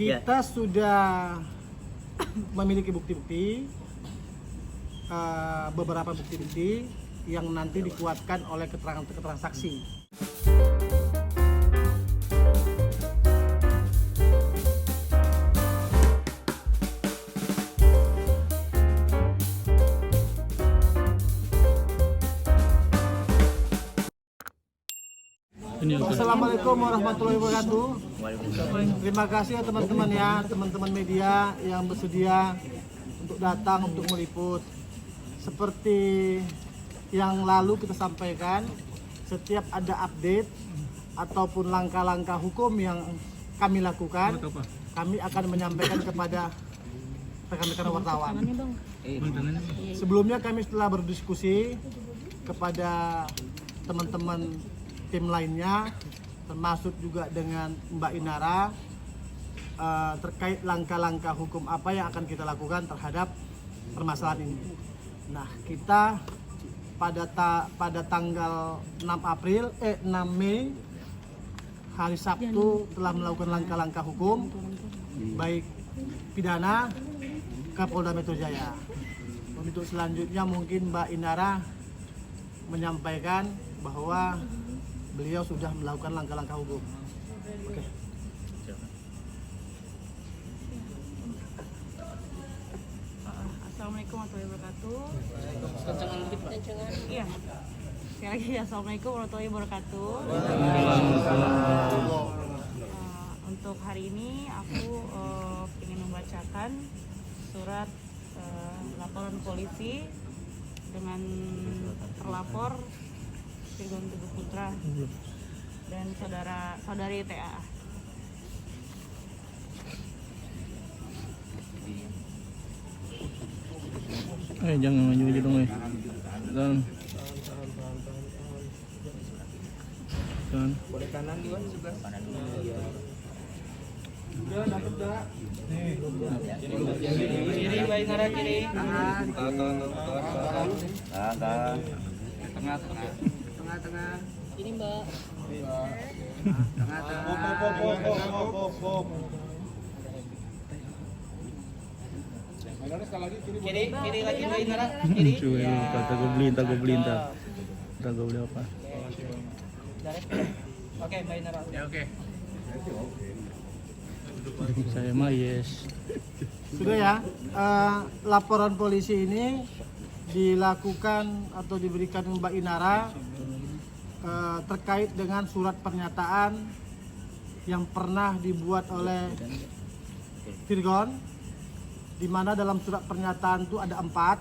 Kita sudah memiliki bukti-bukti, beberapa bukti-bukti yang nanti dikuatkan oleh keterangan saksi. Assalamualaikum warahmatullahi wabarakatuh. Terima kasih ya teman-teman media yang bersedia untuk datang untuk meliput. Seperti yang lalu kita sampaikan, setiap ada update ataupun langkah-langkah hukum yang kami lakukan, kami akan menyampaikan kepada rekan-rekan wartawan. Sebelumnya kami setelah berdiskusi kepada teman-teman tim lainnya, termasuk juga dengan Mbak Inara, terkait langkah-langkah hukum apa yang akan kita lakukan terhadap permasalahan ini. Nah, kita pada tanggal 6 Mei hari Sabtu telah melakukan langkah-langkah hukum baik pidana ke Polda Metro Jaya. Untuk selanjutnya mungkin Mbak Inara menyampaikan bahwa beliau sudah melakukan langkah-langkah hukum. Oke. Assalamualaikum warahmatullahi wabarakatuh. Iya. Sekali lagi assalamualaikum warahmatullahi wabarakatuh. Untuk hari ini aku ingin membacakan surat laporan polisi dengan terlapor Firgon Teguh Putra dan saudari TA. Jangan maju aja dong, Tahan. Boleh kanan juga sebelah kanan dulu. Udah dapat dah. Kiri, baik arah kiri. Kanan. Tengah. Ini Mbak. Kiri lagi Mbak Inara. Kiri. Cuy, kata gue beli entar. Entar gue beli apa? Oke, Mbak Inara. Ya oke. Saya mah yes. Sudah ya, laporan polisi ini dilakukan atau diberikan Mbak Inara terkait dengan surat pernyataan yang pernah dibuat oleh Firgon, di mana dalam surat pernyataan itu ada 4.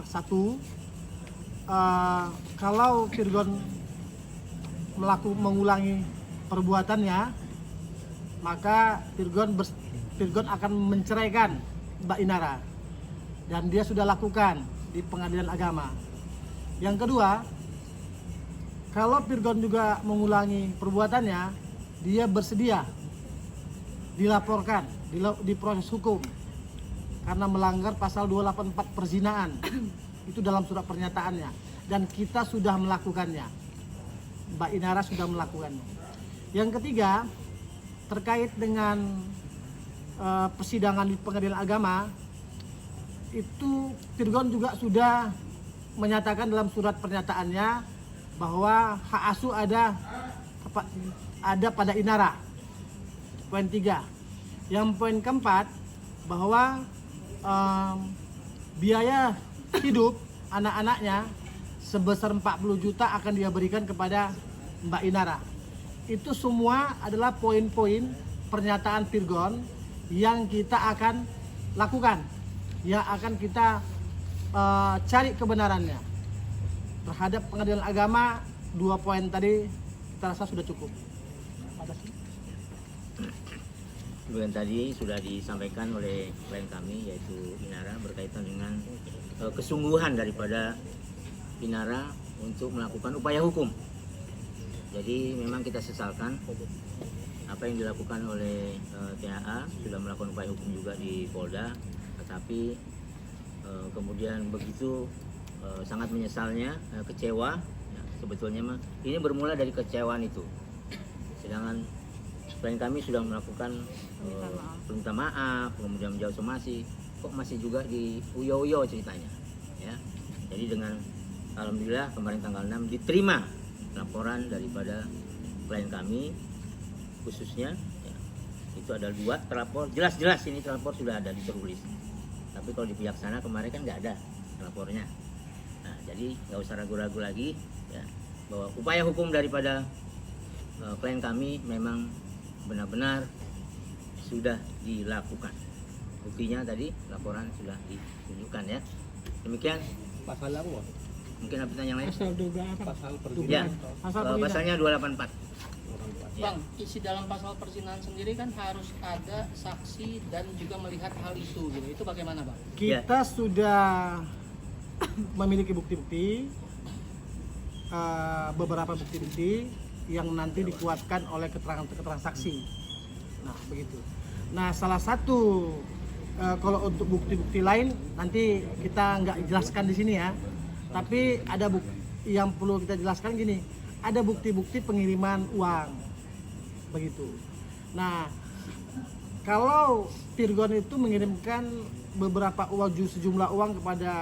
Satu, kalau Firgon mengulangi perbuatannya, maka Firgon akan menceraikan Mbak Inara, dan dia sudah lakukan di Pengadilan Agama. Yang kedua, kalau Firgon juga mengulangi perbuatannya, dia bersedia dilaporkan di proses hukum karena melanggar pasal 284 perzinaan. Itu dalam surat pernyataannya, dan kita sudah melakukannya. Mbak Inara sudah melakukannya. Yang ketiga, terkait dengan persidangan di Pengadilan Agama, itu Firgon juga sudah menyatakan dalam surat pernyataannya bahwa hak asuh ada pada Inara. Poin 3. Yang poin keempat, bahwa biaya hidup anak-anaknya sebesar 40 juta akan dia berikan kepada Mbak Inara. Itu semua adalah poin-poin pernyataan Firgon yang kita akan lakukan, yang akan kita cari kebenarannya. Terhadap Pengadilan Agama, 2 poin tadi kita rasa sudah cukup. Kemudian tadi sudah disampaikan oleh klien kami, yaitu Inara, berkaitan dengan kesungguhan daripada Inara untuk melakukan upaya hukum. Jadi memang kita sesalkan apa yang dilakukan oleh THA, sudah melakukan upaya hukum juga di Polda, tetapi kemudian begitu sangat menyesalnya, kecewa. Ya, sebetulnya mah ini bermula dari kecewaan itu. Sedangkan klien kami sudah melakukan permintaan maaf, kemudian menjawab somasi, kok masih juga di uyo-uyo ceritanya, ya. Jadi dengan alhamdulillah kemarin tanggal 6 diterima laporan daripada klien kami khususnya, ya. Itu ada 2 terlapor, jelas-jelas ini terlapor sudah ada ditulis. Tapi kalau di pihak sana kemarin kan nggak ada lapornya. Nah, jadi nggak usah ragu-ragu lagi, ya, bahwa upaya hukum daripada klien kami memang benar-benar sudah dilakukan. Buktinya tadi laporan sudah ditunjukkan, ya. Demikian. Pasal apa? Mungkin ada pertanyaan lain? Pasal dugaan. Pasal Ya, Pasal penghinaan. pasalnya 284. Ya. Bang, isi dalam pasal perzinahan sendiri kan harus ada saksi dan juga melihat hal itu gitu. Itu bagaimana, Bang? Kita sudah memiliki bukti-bukti, beberapa bukti-bukti yang nanti dikuatkan oleh keterangan saksi. Nah, begitu. Nah, salah satu kalau untuk bukti-bukti lain nanti kita nggak jelaskan di sini ya. Tapi ada bukti yang perlu kita jelaskan gini. Ada bukti-bukti pengiriman uang. Begitu. Nah, kalau Tirgon itu mengirimkan beberapa uang, sejumlah uang kepada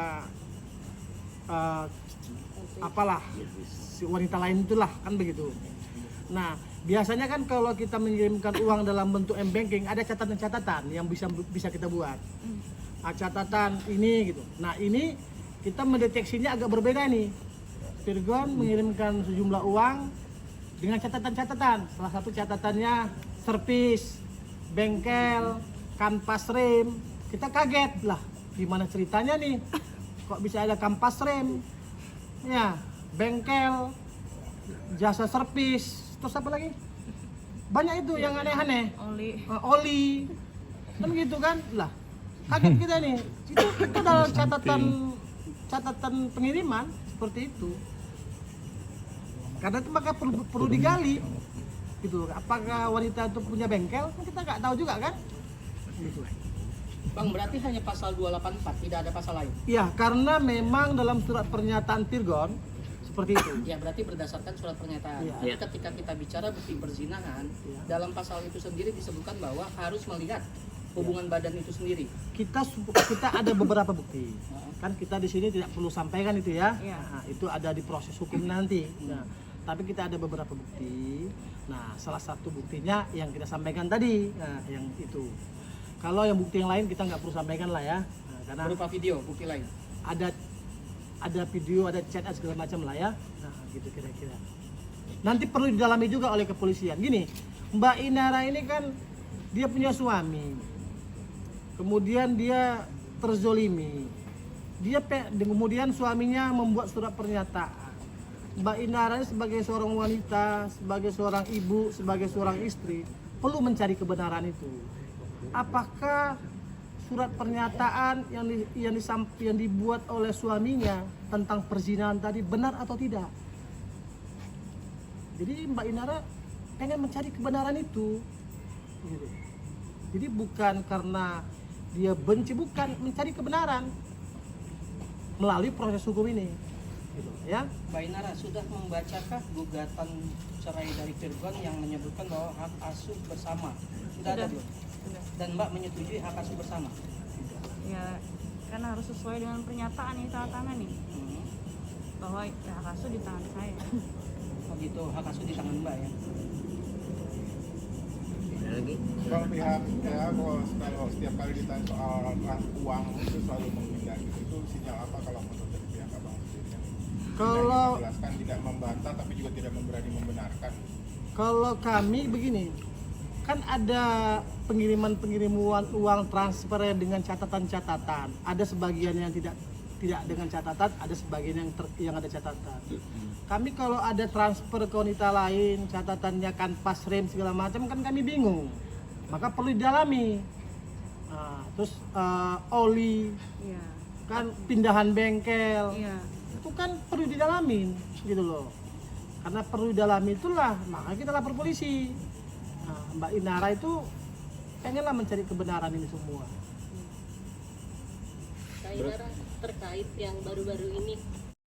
apalah si wanita lain itulah, kan begitu. Nah, biasanya kan kalau kita mengirimkan uang dalam bentuk m-banking ada catatan-catatan yang bisa kita buat. Nah, catatan ini gitu. Nah, ini kita mendeteksinya agak berbeda nih. Tirgon mengirimkan sejumlah uang dengan catatan-catatan. Salah satu catatannya servis, bengkel, kanvas rem. Kita kaget lah, gimana ceritanya nih? Kok bisa ada kanvas rem? Ya, bengkel, jasa servis, terus apa lagi? Banyak itu yang aneh-aneh. Oli. Kan gitu kan? Lah, kaget kita nih. Itu dalam catatan pengiriman seperti itu. Karena itu maka perlu digali gitu. Apakah wanita itu punya bengkel? Kita nggak tahu juga kan gitu. Bang, berarti hanya pasal 284, tidak ada pasal lain? Iya, karena memang dalam surat pernyataan Tirgon seperti itu. Ya, berarti berdasarkan surat pernyataan. Iya. Tapi ketika kita bicara bukti perzinahan, Iya. dalam pasal itu sendiri disebutkan bahwa harus melihat hubungan badan itu sendiri. Kita ada beberapa bukti. Kan kita di sini tidak perlu sampaikan itu ya. Iya. Nah, itu ada di proses hukum nanti. Nah, tapi kita ada beberapa bukti. Nah, salah satu buktinya yang kita sampaikan tadi. Nah, yang itu. Kalau yang bukti yang lain kita nggak perlu sampaikan lah ya. Nah, karena Berupa video, bukti lain. ada video, ada chat, segala macam lah ya. Nah, gitu kira-kira. Nanti perlu didalami juga oleh kepolisian. Gini, Mbak Inara ini kan dia punya suami. Kemudian dia terzolimi. Kemudian suaminya membuat surat pernyataan. Mbak Inara sebagai seorang wanita, sebagai seorang ibu, sebagai seorang istri perlu mencari kebenaran itu. Apakah surat pernyataan yang dibuat oleh suaminya tentang perzinahan tadi benar atau tidak? Jadi Mbak Inara pengen mencari kebenaran itu. Gitu. Jadi bukan karena dia benci, bukan, mencari kebenaran melalui proses hukum ini. Gitu, ya. Mbak Inara sudah membacakah gugatan cerai dari Tirgon yang menyebutkan bahwa hak asuh bersama? Sudah ada belum? Sudah. Dan Mbak menyetujui hak asuh bersama? Ya, kan harus sesuai dengan pernyataan yang tanda tangan nih. Bahwa ya, hak asuh di tangan saya. Oh gitu, hak asuh di tangan Mbak ya? Ada lagi? Bang, pihak ya kalau setiap kali ditanya soal uang itu selalu menghindar gitu. Itu sinyal apa kalau menurut dari pihak abang sendiri? Kalau Jelaskan tidak membantah tapi juga tidak berani membenarkan. Kalau kami begini, kan ada pengiriman uang transfer dengan catatan-catatan. Ada sebagian yang tidak dengan catatan, ada sebagian yang ada catatan. Kami kalau ada transfer ke wanita lain, catatannya kanvas rem segala macam, kan kami bingung. Maka perlu didalami. Nah, terus oli, Iya. kan pindahan bengkel. Iya. Itu kan perlu didalamin gitu loh. Karena perlu didalami itulah maka kita lapor polisi. Nah, Mbak Inara itu pengenlah mencari kebenaran ini semua. Kak Inara, terkait yang baru-baru ini